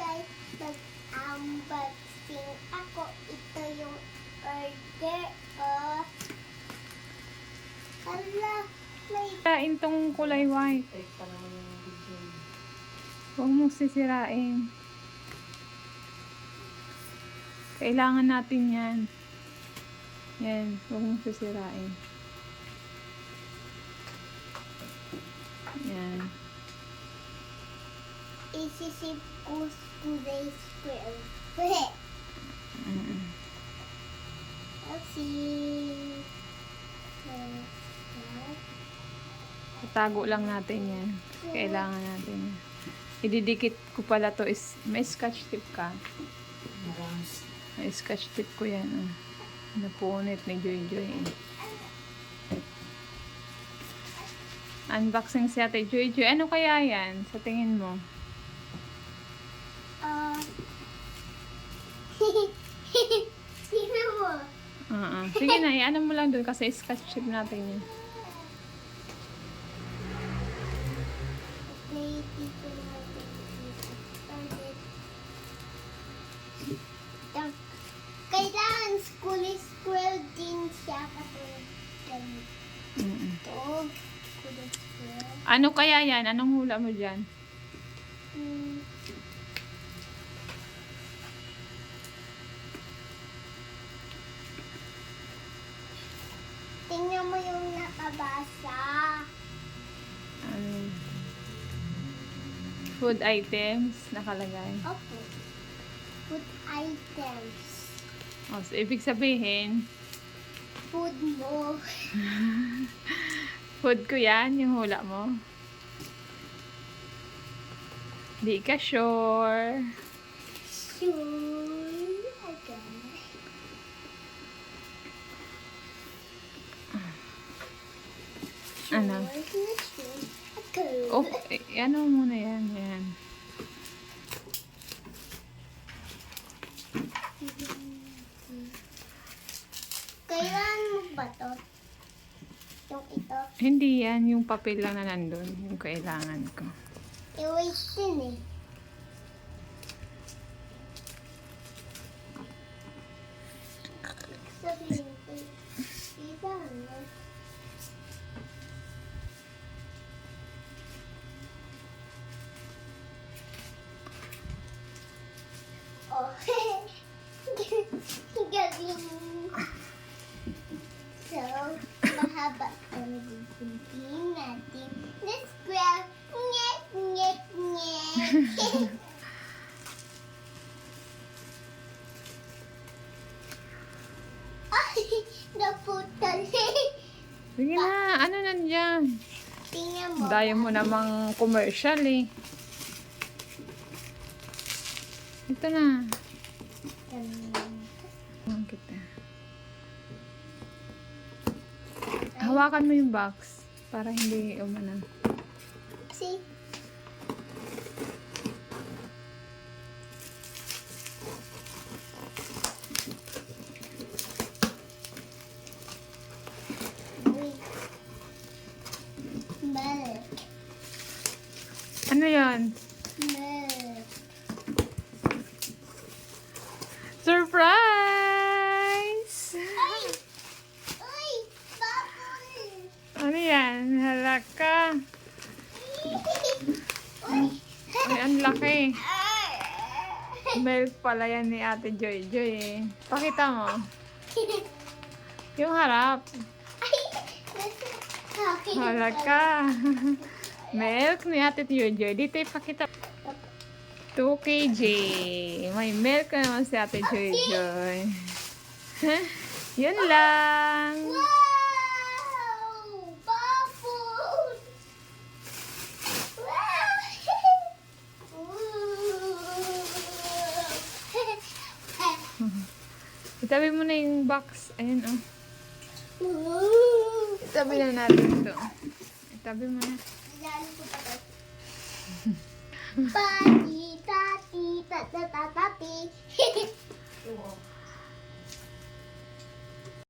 guys, mag-unboxing ako. Ito yung order. Hala, may... Kain tong kulay white. Huwag mong sisirain. Kailangan natin yan. Yan, huwag mong sisirain. Yan. Isisip ko today's square. Wait. Let's see. Itago lang natin yan. Kailangan natin yan. Ididikit ko pala to is may scotch tape ka. May scotch tape ko yan. Napunit ni Joy Joy. Unboxing si Ate Joy Joy. Ano kaya yan? Sa tingin mo? Sino mo? Sige na, ano mo lang doon kasi scotch tape natin yan. Kailangan square din siya kasi ganito. Square. Ano kaya yan? Anong hula mo dyan? Tingnan mo yung nakabasa. Food items nakalagay. Opo. Food items. So, ibig sabihin, Food mo. food ko yan, yung hula mo. Di ka sure. Sure. Okay. Ano? Sure. Okay. Oh, ano muna yan, yan. Kailan mo ba to? Yung ito? Hindi yan, yung papel lang na nandun, yung kailangan ko. I-waste din eh. Sabihin ko, iba na. Oh, galing. So, mahaba ang bibigyan natin. Let's grab. Nyek, nyek, nyek. Ay, naputal. Sige na, ano nandyan? Tingnan mo. Dayo mo namang commercial eh. Ito na. Hawakan kita. Hawakan mo yung box para hindi umano. See? Milk. Ano yan? Milk. Surprise! Ay! Ay! Bubble! Ano yan? Halaka. Uy! Ay, ang laki. Milk pala yan ni Ate Joy Joy eh. Pakita mo. Yung harap. Halaka. Milk ni Ate Joy Joy. Dito ipakita. 2 kg. May milk na naman si Ate Joy Joy. Yun lang. Wow! Bubble! Itabi mo na yung box. Ayan oh. Wow! Itabi na natin ito. Itabi mo na. Ilalim ko pa to. Pati, tati, tatatati.